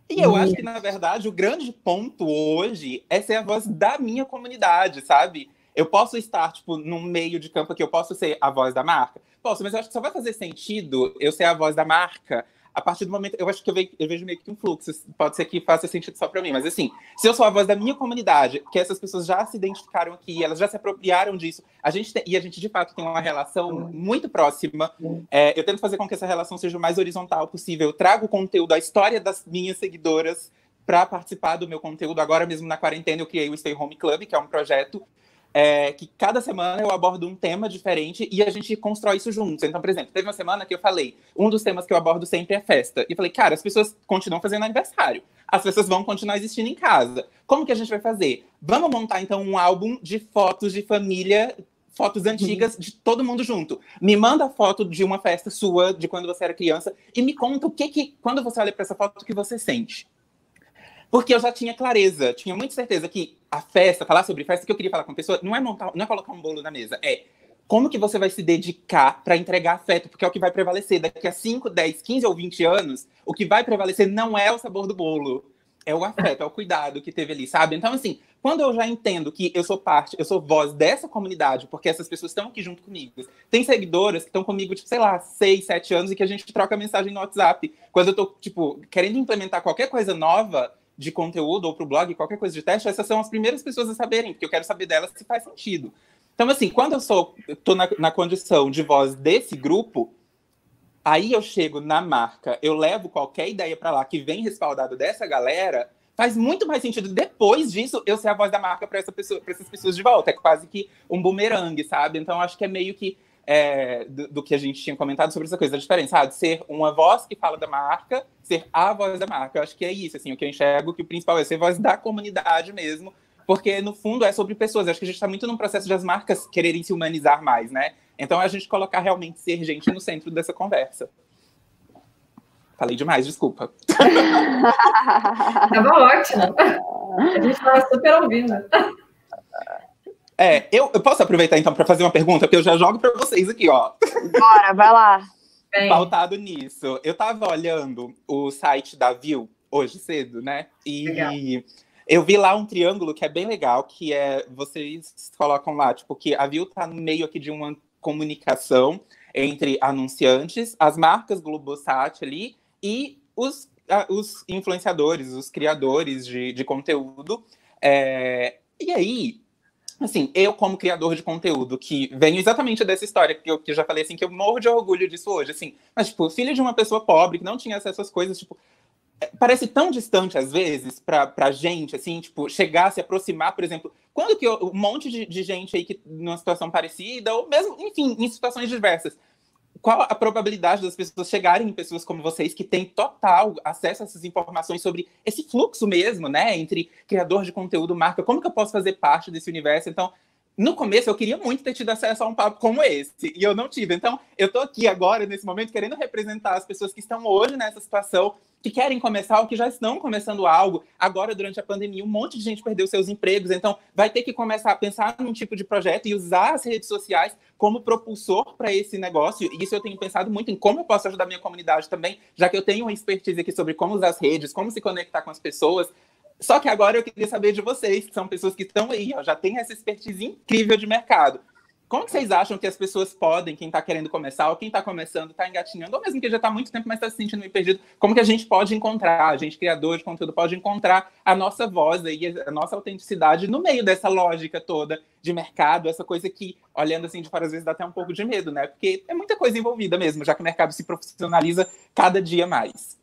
E eu acho que, na verdade, o grande ponto hoje é ser a voz da minha comunidade, sabe? Eu posso estar, tipo, num meio de campo que eu posso ser a voz da marca? Posso, mas eu acho que só vai fazer sentido eu ser a voz da marca a partir do momento... Eu acho que eu vejo meio que um fluxo. Pode ser que faça sentido só para mim, mas assim, se eu sou a voz da minha comunidade, que essas pessoas já se identificaram aqui, elas já se apropriaram disso, e a gente, de fato, tem uma relação muito próxima. Eu tento fazer com que essa relação seja o mais horizontal possível. Eu trago o conteúdo, a história das minhas seguidoras para participar do meu conteúdo. Agora mesmo, na quarentena, eu criei o Stay Home Club, que é um projeto que cada semana eu abordo um tema diferente e a gente constrói isso juntos. Então, por exemplo, teve uma semana que eu falei, um dos temas que eu abordo sempre é festa. E eu falei, cara, as pessoas continuam fazendo aniversário. As pessoas vão continuar existindo em casa. Como que a gente vai fazer? Vamos montar, então, um álbum de fotos de família, fotos antigas de todo mundo junto. Me manda a foto de uma festa sua, de quando você era criança, e me conta quando você olha para essa foto, o que você sente. Porque eu já tinha clareza, tinha muita certeza que a festa, falar sobre festa, que eu queria falar com a pessoa, não é colocar um bolo na mesa, é como que você vai se dedicar para entregar afeto, porque é o que vai prevalecer. Daqui a 5, 10, 15 ou 20 anos, o que vai prevalecer não é o sabor do bolo, é o afeto, é o cuidado que teve ali, sabe? Então, assim, quando eu já entendo que eu sou voz dessa comunidade, porque essas pessoas estão aqui junto comigo. Tem seguidoras que estão comigo, tipo, sei lá, 6, 7 anos, e que a gente troca mensagem no WhatsApp. Quando eu tô, tipo, querendo implementar qualquer coisa nova de conteúdo ou pro blog, qualquer coisa de teste, essas são as primeiras pessoas a saberem, porque eu quero saber delas se faz sentido. Então, assim, quando eu tô na condição de voz desse grupo, aí eu chego na marca, eu levo qualquer ideia para lá que vem respaldado dessa galera, faz muito mais sentido depois disso eu ser a voz da marca para essas pessoas de volta. É quase que um bumerangue, sabe? Então, acho que é meio que do que a gente tinha comentado sobre essa coisa, a diferença de ser uma voz que fala da marca, ser a voz da marca. Eu acho que é isso, assim, o que eu enxergo que o principal é ser voz da comunidade mesmo, porque no fundo é sobre pessoas. Eu acho que a gente está muito num processo de as marcas quererem se humanizar mais, né? Então é a gente colocar realmente ser gente no centro dessa conversa. Falei demais, desculpa. Tava ótimo. A gente estava super ouvindo. Eu posso aproveitar, então, para fazer uma pergunta, porque eu já jogo para vocês aqui, ó. Bora, vai lá. Pautado nisso. Eu tava olhando o site da Viu hoje cedo, né? E legal. Eu vi lá um triângulo que é bem legal, que vocês colocam lá, tipo, que a Viu tá no meio aqui de uma comunicação entre anunciantes, as marcas Globosat ali e os influenciadores, os criadores de conteúdo. E aí, assim, eu como criador de conteúdo, que venho exatamente dessa história, que eu já falei, assim, que eu morro de orgulho disso hoje, assim, mas, tipo, filho de uma pessoa pobre, que não tinha acesso às coisas, tipo, parece tão distante, às vezes, pra gente, assim, tipo, chegar, se aproximar, por exemplo, quando que um monte de gente aí que numa situação parecida, ou mesmo, enfim, em situações diversas, qual a probabilidade das pessoas chegarem em pessoas como vocês, que têm total acesso a essas informações sobre esse fluxo mesmo, né, entre criador de conteúdo, marca, como que eu posso fazer parte desse universo? Então, no começo, eu queria muito ter tido acesso a um papo como esse, e eu não tive. Então, eu tô aqui agora, nesse momento, querendo representar as pessoas que estão hoje nessa situação, que querem começar ou que já estão começando algo. Agora, durante a pandemia, um monte de gente perdeu seus empregos, então vai ter que começar a pensar num tipo de projeto e usar as redes sociais como propulsor para esse negócio. E isso eu tenho pensado muito em como eu posso ajudar a minha comunidade também, já que eu tenho uma expertise aqui sobre como usar as redes, como se conectar com as pessoas. Só que agora eu queria saber de vocês, que são pessoas que estão aí, ó, já tem essa expertise incrível de mercado. Como que vocês acham que as pessoas podem, quem está querendo começar, ou quem está começando, está engatinhando, ou mesmo que já está há muito tempo, mas está se sentindo meio perdido, como que a gente pode encontrar, a gente, criador de conteúdo, pode encontrar a nossa voz aí, a nossa autenticidade no meio dessa lógica toda de mercado, essa coisa que, olhando assim de fora, às vezes dá até um pouco de medo, né? Porque é muita coisa envolvida mesmo, já que o mercado se profissionaliza cada dia mais.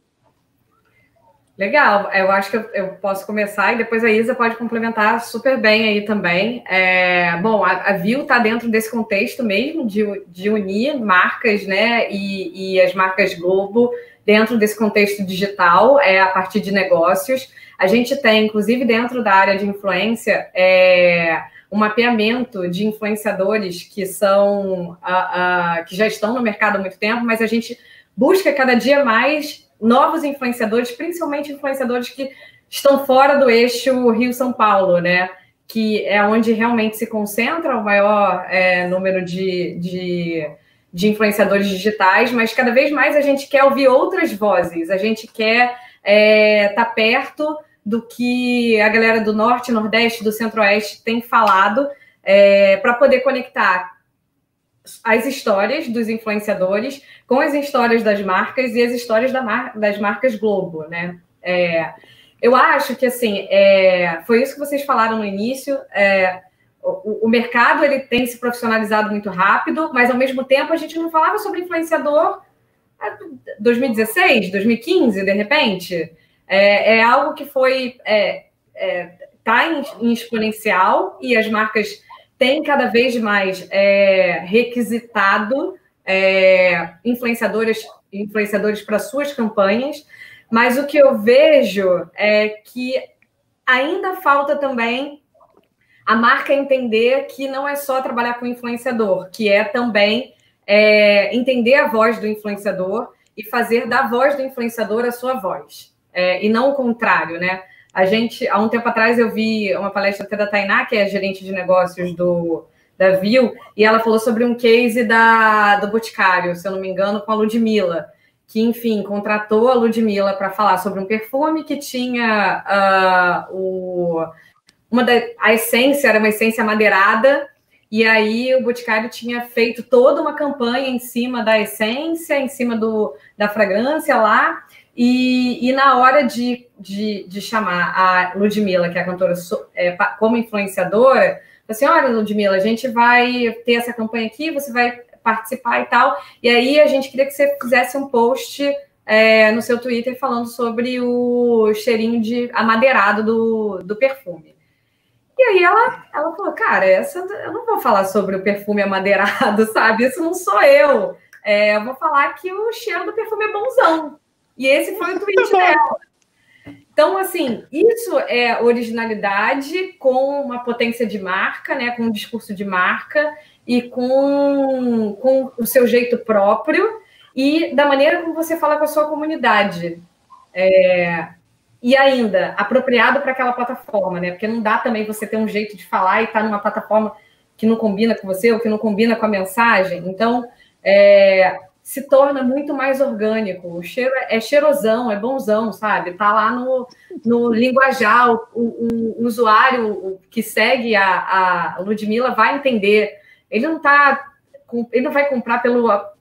Legal, eu acho que eu posso começar e depois a Isa pode complementar super bem aí também. Bom, a Viu está dentro desse contexto mesmo de unir marcas, né, e as marcas Globo dentro desse contexto digital, a partir de negócios. A gente tem, inclusive, dentro da área de influência, um mapeamento de influenciadores que são que já estão no mercado há muito tempo, mas a gente busca cada dia mais novos influenciadores, principalmente influenciadores que estão fora do eixo Rio-São Paulo, né? Que é onde realmente se concentra o maior número de influenciadores digitais, mas cada vez mais a gente quer ouvir outras vozes, a gente quer estar perto do que a galera do Norte, Nordeste, do Centro-Oeste tem falado para poder conectar as histórias dos influenciadores com as histórias das marcas e as histórias das marcas Globo, né? Eu acho que, assim, foi isso que vocês falaram no início, o mercado ele tem se profissionalizado muito rápido, mas, ao mesmo tempo, a gente não falava sobre influenciador 2016, 2015, de repente. É algo que está em exponencial e as marcas têm cada vez mais requisitado influenciadores para suas campanhas, mas o que eu vejo é que ainda falta também a marca entender que não é só trabalhar com influenciador, que é também entender a voz do influenciador e fazer da voz do influenciador a sua voz, e não o contrário, né? Há um tempo atrás, eu vi uma palestra até da Tainá, que é gerente de negócios da Viu, e ela falou sobre um case do Boticário, se eu não me engano, com a Ludmilla, que, enfim, contratou a Ludmilla para falar sobre um perfume que tinha a essência, era uma essência amadeirada, e aí o Boticário tinha feito toda uma campanha em cima da essência, em cima da fragrância lá, e na hora de chamar a Ludmilla, que é a cantora, como influenciadora, assim, olha, Ludmilla, a gente vai ter essa campanha aqui, você vai participar e tal, e aí a gente queria que você fizesse um post no seu Twitter falando sobre o cheirinho de amadeirado do perfume. E aí ela falou, cara, eu não vou falar sobre o perfume amadeirado, sabe? Isso não sou eu. Eu vou falar que o cheiro do perfume é bonzão. E esse foi o tweet dela. Então, assim, isso é originalidade com uma potência de marca, né? Com um discurso de marca e com o seu jeito próprio e da maneira como você fala com a sua comunidade. E ainda, apropriado para aquela plataforma, né? Porque não dá também você ter um jeito de falar e estar numa plataforma que não combina com você ou que não combina com a mensagem. Então, se torna muito mais orgânico. O cheiro é cheirosão, é bonzão, sabe? Tá lá no linguajar. O usuário que segue a Ludmilla vai entender. Ele não vai comprar pela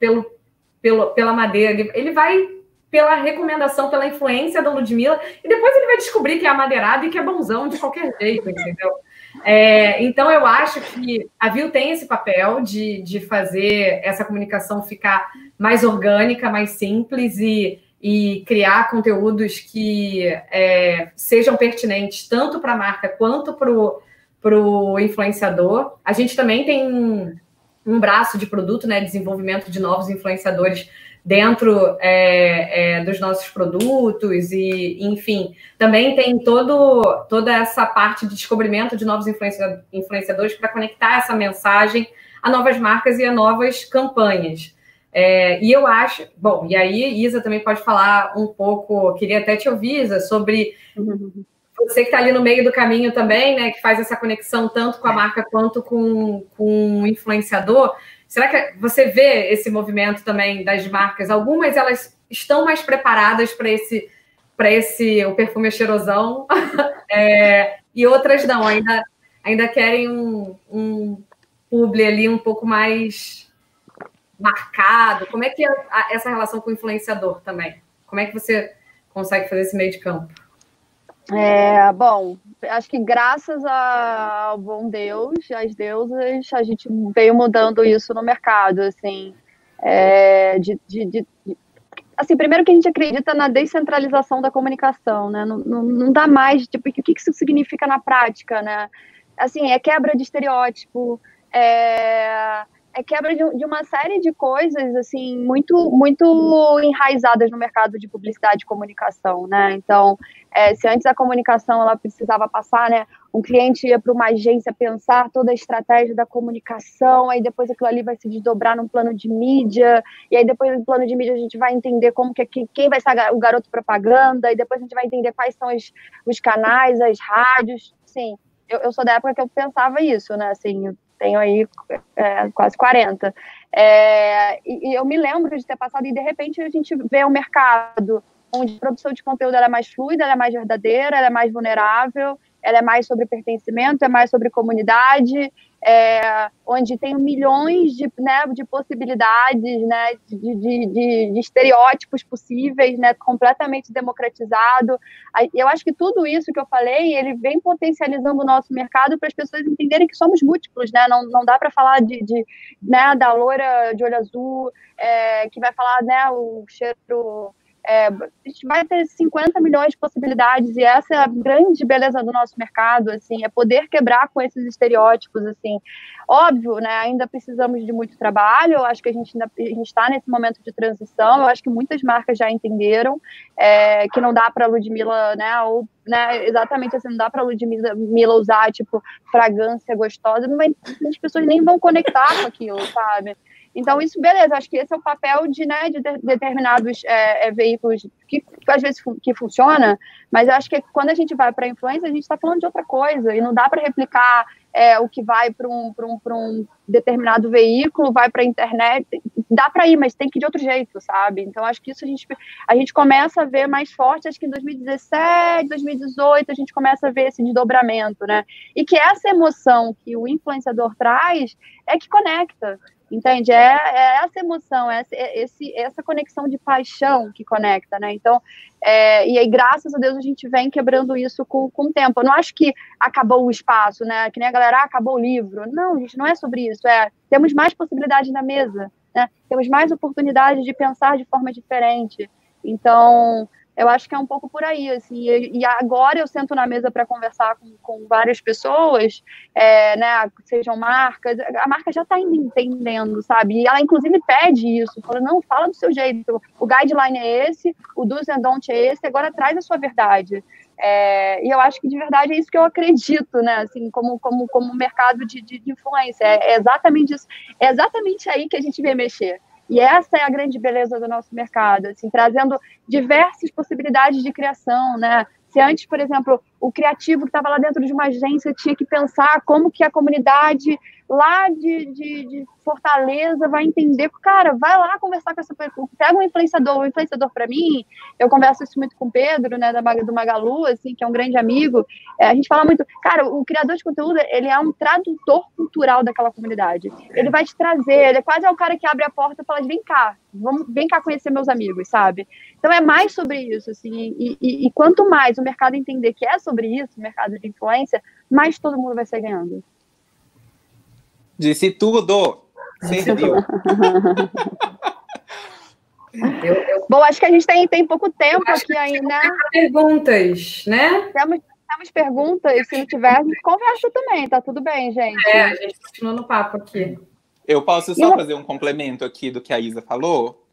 madeira, ele vai pela recomendação, pela influência da Ludmilla, e depois ele vai descobrir que é amadeirado e que é bonzão de qualquer jeito, entendeu? Então, eu acho que a Viu tem esse papel de fazer essa comunicação ficar mais orgânica, mais simples e criar conteúdos que sejam pertinentes tanto para a marca quanto para o influenciador. A gente também tem um braço de produto, né, desenvolvimento de novos influenciadores dentro dos nossos produtos e, enfim, também tem toda essa parte de descobrimento de novos influenciadores para conectar essa mensagem a novas marcas e a novas campanhas. E eu acho... Bom, e aí, Isa também pode falar um pouco, queria até te ouvir, Isa, sobre você que está ali no meio do caminho também, né, que faz essa conexão tanto com a marca quanto com o influenciador. Será que você vê esse movimento também das marcas? Algumas, elas estão mais preparadas para o perfume cheirosão, e outras não, ainda querem um publi ali um pouco mais marcado. Como é que é essa relação com o influenciador também? Como é que você consegue fazer esse meio de campo? Bom, acho que graças ao bom Deus, às deusas, a gente veio mudando isso no mercado, assim, assim, primeiro que a gente acredita na descentralização da comunicação, né, não dá mais, tipo, o que isso significa na prática, né, assim, quebra de estereótipo, quebra de uma série de coisas, assim, muito, muito enraizadas no mercado de publicidade e comunicação, né? Então, se antes a comunicação ela precisava passar, né? Um cliente ia para uma agência pensar toda a estratégia da comunicação, aí depois aquilo ali vai se desdobrar num plano de mídia, e aí depois do plano de mídia a gente vai entender como quem vai ser o garoto propaganda, e depois a gente vai entender quais são os canais, as rádios. Sim, eu sou da época que eu pensava isso, né? Assim, eu tenho aí quase 40. E eu me lembro de ter passado, e de repente a gente vê um mercado onde a produção de conteúdo ela é mais fluida, ela é mais verdadeira, ela é mais vulnerável, ela é mais sobre pertencimento, é mais sobre comunidade, onde tem milhões de possibilidades, né, de estereótipos possíveis, né, completamente democratizado. Eu acho que tudo isso que eu falei, ele vem potencializando o nosso mercado para as pessoas entenderem que somos múltiplos, né, não dá para falar né, da loira de olho azul, que vai falar, né, o cheiro... a gente vai ter 50 milhões de possibilidades, e essa é a grande beleza do nosso mercado, assim, é poder quebrar com esses estereótipos, assim. Óbvio, né, ainda precisamos de muito trabalho, eu acho que a gente está nesse momento de transição, eu acho que muitas marcas já entenderam que não dá para a Ludmilla, né, ou, né, exatamente assim, não dá para a Ludmilla usar, tipo, fragrância gostosa, as pessoas nem vão conectar com aquilo, sabe? Então, isso, beleza, acho que esse é o papel de determinados veículos que às vezes que funciona, mas eu acho que quando a gente vai para a influência, a gente está falando de outra coisa, e não dá para replicar o que vai para um determinado veículo, vai para a internet, dá para ir, mas tem que ir de outro jeito, sabe? Então, acho que isso a gente começa a ver mais forte, acho que em 2017, 2018, a gente começa a ver esse desdobramento, né? E que essa emoção que o influenciador traz é que conecta. Entende? Essa emoção, essa conexão de paixão que conecta, né? Então, e aí, graças a Deus, a gente vem quebrando isso com o tempo. Eu não acho que acabou o espaço, né? Que nem a galera, acabou o livro. Não, gente, não é sobre isso. Temos mais possibilidades na mesa, né? Temos mais oportunidades de pensar de forma diferente. Então, eu acho que é um pouco por aí, assim, e agora eu sento na mesa para conversar com várias pessoas, né, sejam marcas, a marca já está entendendo, sabe, e ela inclusive pede isso, fala, não, fala do seu jeito, o guideline é esse, o do's and don't é esse, agora traz a sua verdade. E eu acho que de verdade é isso que eu acredito, né, assim, como mercado de influência, é exatamente isso, é exatamente aí que a gente vem mexer. E essa é a grande beleza do nosso mercado, assim, trazendo diversas possibilidades de criação, né? Se antes, por exemplo, o criativo que estava lá dentro de uma agência tinha que pensar como que a comunidade lá de Fortaleza vai entender, cara, vai lá conversar com essa pessoa, pega um influenciador para mim, eu converso isso muito com o Pedro, né, do Magalu, assim, que é um grande amigo, a gente fala muito, cara, o criador de conteúdo, ele é um tradutor cultural daquela comunidade, ele vai te trazer, ele é quase o cara que abre a porta e fala, vem cá conhecer meus amigos, sabe? Então é mais sobre isso, assim, e quanto mais o mercado entender que é sobre isso, o mercado de influência, mais todo mundo vai sair ganhando. Disse tudo. Serviu. Bom, acho que a gente tem pouco tempo aqui ainda. Perguntas, né? Temos perguntas, se não tiver, a gente conversa também, tá tudo bem, gente. A gente continua no papo aqui. Eu posso só fazer um complemento aqui do que a Isa falou?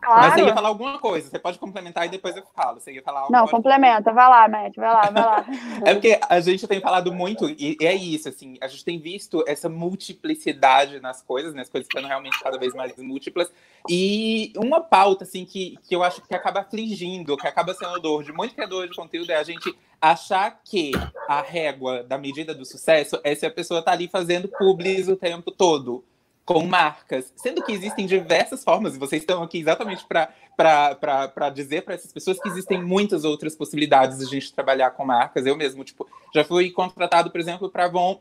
Claro. Mas você ia falar alguma coisa, você pode complementar e depois eu falo. Você ia falar algo? Não, complementa, vai lá, Matt, vai lá. É porque a gente tem falado muito, e é isso, assim, a gente tem visto essa multiplicidade nas coisas, né, as coisas ficando realmente cada vez mais múltiplas, e uma pauta, assim, que eu acho que acaba afligindo, que acaba sendo dor de muito criador de conteúdo, é a gente achar que a régua da medida do sucesso é se a pessoa tá ali fazendo publis o tempo todo, com marcas, sendo que existem diversas formas, e vocês estão aqui exatamente para dizer para essas pessoas que existem muitas outras possibilidades de a gente trabalhar com marcas. Eu mesmo, tipo, já fui contratado, por exemplo,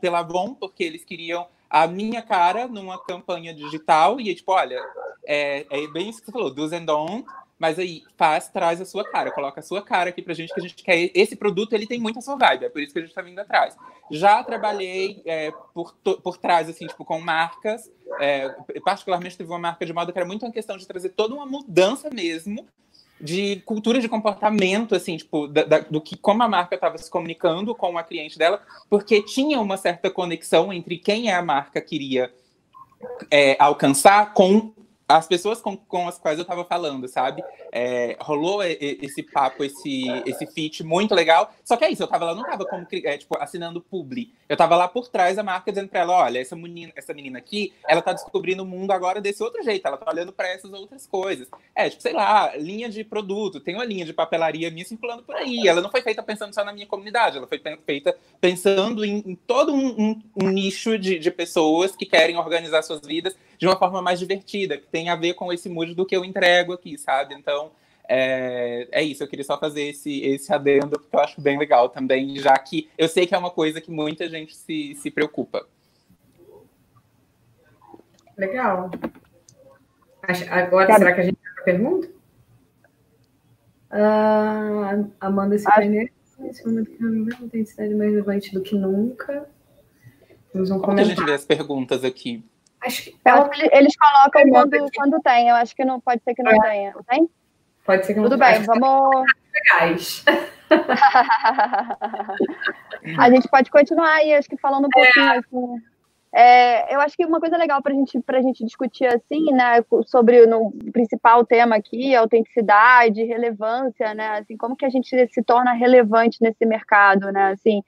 pela Avon, porque eles queriam a minha cara numa campanha digital, e tipo, olha, é bem isso que você falou, do's and don't, mas aí traz a sua cara, coloca a sua cara aqui pra gente, que a gente quer. Esse produto, ele tem muito a sua vibe, é por isso que a gente tá vindo atrás. Já trabalhei por trás, assim, tipo, com marcas, particularmente teve uma marca de moda que era muito uma questão de trazer toda uma mudança mesmo de cultura de comportamento, assim, tipo, do que como a marca estava se comunicando com a cliente dela, porque tinha uma certa conexão entre quem a marca queria alcançar com as pessoas com as quais eu tava falando, sabe? Rolou esse papo, esse feat muito legal. Só que é isso, eu tava lá, não tava como, tipo, assinando publi. Eu tava lá por trás da marca, dizendo pra ela, olha, essa menina aqui, ela tá descobrindo o mundo agora desse outro jeito. Ela tá olhando pra essas outras coisas. Tipo, sei lá, linha de produto. Tem uma linha de papelaria minha circulando por aí. Ela não foi feita pensando só na minha comunidade. Ela foi feita pensando em todo um nicho de pessoas que querem organizar suas vidas de uma forma mais divertida, que tem a ver com esse mood do que eu entrego aqui, sabe? Então, é isso. Eu queria só fazer esse adendo, porque eu acho bem legal também, já que eu sei que é uma coisa que muita gente se preocupa. Legal. Agora, será que a gente tem uma pergunta? Amanda se conhece. Nesse momento que não tem intensidade mais relevante do que nunca. Temos um Como que a comentário. gente vê as perguntas aqui? Acho que Eu acho que eles colocam quando tem. Eu acho que não pode ser que não tenha. Tem? pode ser que não Tudo bem, acho que vamos. legais. A gente pode continuar aí, acho que falando um pouquinho assim. Eu acho que uma coisa legal para a gente discutir assim, né, sobre no principal tema aqui, autenticidade, relevância, né, assim, como que a gente se torna relevante nesse mercado, né, assim,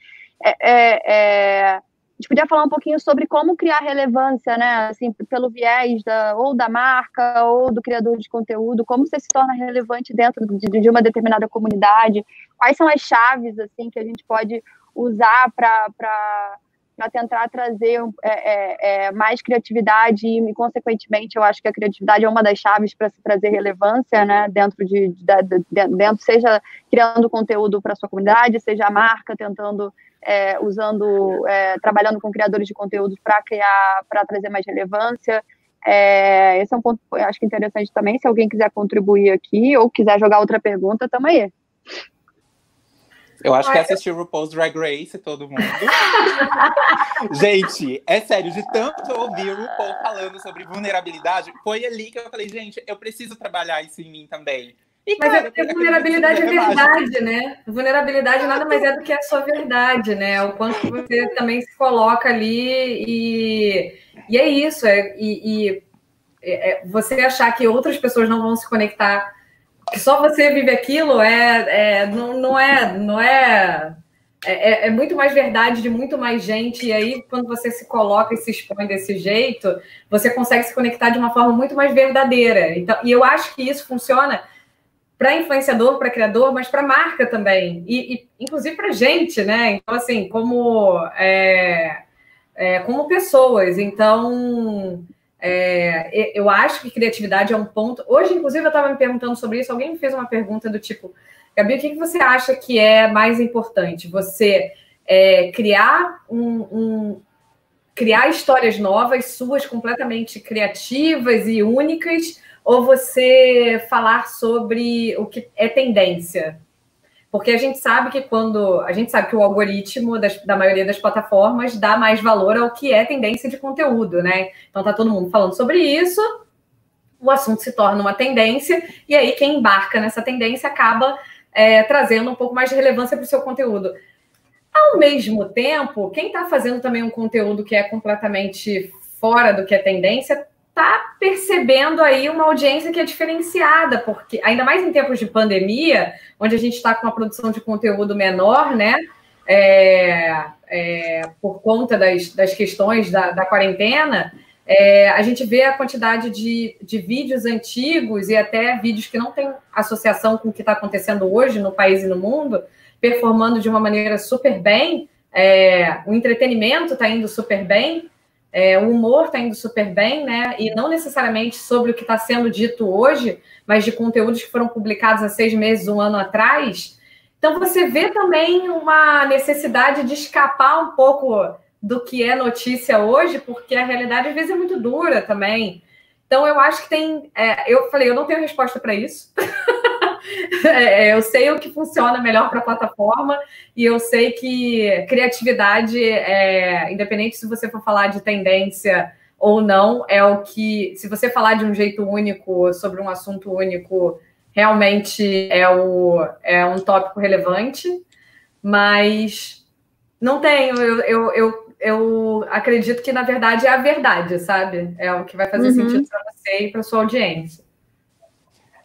a gente podia falar um pouquinho sobre como criar relevância, né, assim, pelo viés ou da marca ou do criador de conteúdo, como você se torna relevante dentro de uma determinada comunidade, quais são as chaves, assim, que a gente pode usar para tentar trazer mais criatividade e, consequentemente, eu acho que a criatividade é uma das chaves para se trazer relevância, né, dentro seja criando conteúdo para a sua comunidade, seja a marca tentando, trabalhando com criadores de conteúdos para trazer mais relevância. Esse é um ponto, eu acho que interessante também, se alguém quiser contribuir aqui ou quiser jogar outra pergunta, tamo aí. Eu acho que assistir o RuPaul's Drag Race, todo mundo. Gente, é sério, de tanto ouvir o RuPaul falando sobre vulnerabilidade, foi ali que eu falei, gente, eu preciso trabalhar isso em mim também. E, Mas cara, a vulnerabilidade é verdade, né? A vulnerabilidade nada mais é do que a sua verdade, né? O quanto você também se coloca ali e é isso. Você achar que outras pessoas não vão se conectar, que só você vive aquilo, não é. É muito mais verdade de muito mais gente, e aí quando você se coloca e se expõe desse jeito, você consegue se conectar de uma forma muito mais verdadeira. Então, e eu acho que isso funciona para influenciador, para criador, mas para marca também, e inclusive para gente, né? Então, assim, como pessoas. Então, eu acho que criatividade é um ponto. Hoje, inclusive, eu estava me perguntando sobre isso. Alguém me fez uma pergunta do tipo: Gabi, o que você acha que é mais importante? Você criar histórias novas, suas, completamente criativas e únicas, ou você falar sobre o que é tendência? Porque a gente sabe que o algoritmo da maioria das plataformas dá mais valor ao que é tendência de conteúdo, né? Então tá todo mundo falando sobre isso, o assunto se torna uma tendência, e aí quem embarca nessa tendência acaba trazendo um pouco mais de relevância para o seu conteúdo. Ao mesmo tempo, quem está fazendo também um conteúdo que é completamente fora do que é tendência está percebendo aí uma audiência que é diferenciada, porque ainda mais em tempos de pandemia, onde a gente está com uma produção de conteúdo menor, né? Por conta das questões da quarentena, a gente vê a quantidade de vídeos antigos e até vídeos que não têm associação com o que está acontecendo hoje no país e no mundo, performando de uma maneira super bem, o entretenimento está indo super bem, o humor está indo super bem, né? E não necessariamente sobre o que está sendo dito hoje, mas de conteúdos que foram publicados há 6 meses, 1 ano atrás. Então, você vê também uma necessidade de escapar um pouco do que é notícia hoje, porque a realidade, às vezes, é muito dura também. Então, eu acho que tem... eu falei, eu não tenho resposta para isso. Eu sei o que funciona melhor para a plataforma e eu sei que criatividade, independente se você for falar de tendência ou não, é o que, se você falar de um jeito único, sobre um assunto único, realmente é um tópico relevante, mas não tenho, eu acredito que, na verdade, é a verdade, sabe? É o que vai fazer sentido para você e para sua audiência.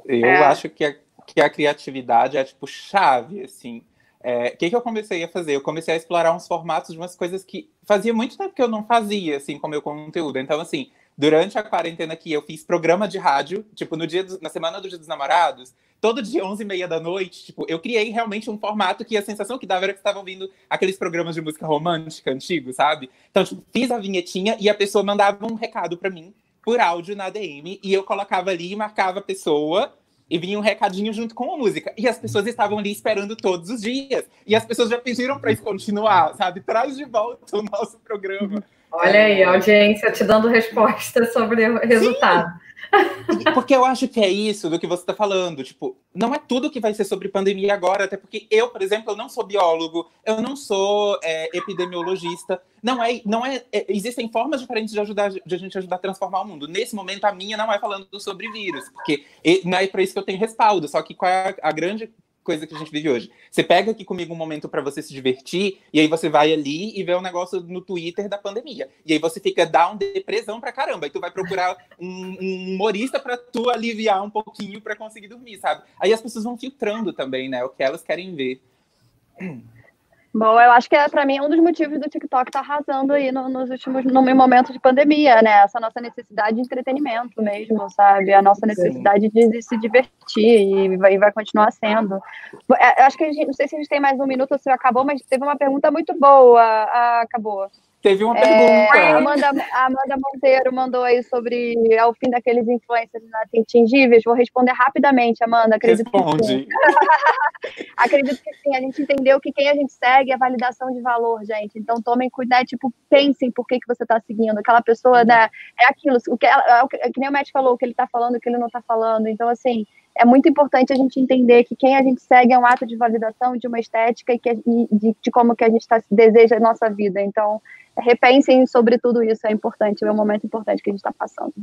Eu acho que a criatividade é, tipo, chave, assim. O que eu comecei a fazer? Eu comecei a explorar uns formatos de umas coisas que fazia muito tempo que eu não fazia, assim, com o meu conteúdo. Então, assim, durante a quarentena aqui, eu fiz programa de rádio, tipo, na semana do Dia dos Namorados, todo dia, 11h30 da noite, tipo, eu criei realmente um formato que a sensação que dava era que estava ouvindo aqueles programas de música romântica antigos, sabe? Então, tipo, fiz a vinhetinha e a pessoa mandava um recado pra mim por áudio na DM, e eu colocava ali e marcava a pessoa, e vinha um recadinho junto com a música. E as pessoas estavam ali esperando todos os dias. E as pessoas já pediram para isso continuar, sabe? Traz de volta o nosso programa. Olha aí, a audiência te dando resposta sobre o resultado. Porque eu acho que é isso do que você está falando. Tipo, não é tudo que vai ser sobre pandemia agora, até porque eu, por exemplo, eu não sou biólogo, eu não sou epidemiologista. Existem formas diferentes de a gente ajudar a transformar o mundo. Nesse momento, a minha não é falando sobre vírus, porque não é para isso que eu tenho respaldo. Só que qual é a grande coisa que a gente vive hoje? Você pega aqui comigo um momento para você se divertir, e aí você vai ali e vê um negócio no Twitter da pandemia. E aí você fica down, depressão pra caramba. E tu vai procurar um humorista para tu aliviar um pouquinho para conseguir dormir, sabe? Aí as pessoas vão filtrando também, né? O que elas querem ver. Bom, eu acho que para mim é um dos motivos do TikTok estar arrasando aí nos últimos momentos de pandemia, né? Essa nossa necessidade de entretenimento mesmo, sabe? A nossa necessidade de se divertir e vai continuar sendo. Eu acho que não sei se a gente tem mais um minuto ou se acabou, mas teve uma pergunta muito boa. Acabou. Teve uma pergunta. A Amanda Monteiro mandou aí sobre o fim daqueles influencers inatingíveis. Vou responder rapidamente, Amanda. Acredito Responde. Acredito que sim. A gente entendeu que quem a gente segue é validação de valor, gente. Então tomem cuidado, tipo, pensem por que você está seguindo. Aquela pessoa, né, é aquilo, que nem o Matt falou, o que ele está falando, o que ele não está falando. Então, assim, é muito importante a gente entender que quem a gente segue é um ato de validação, de uma estética e de como que a gente deseja a nossa vida. Então, repensem sobre tudo isso, é importante, é um momento importante que a gente está passando.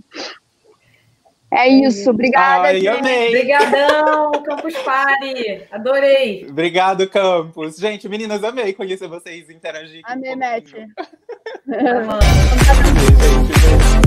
É isso, obrigada. Ai, amei. Obrigadão, Campus Party, adorei. Obrigado, Campus. Gente, meninas, amei conhecer vocês, interagir. Amei, Matt. Amei, gente.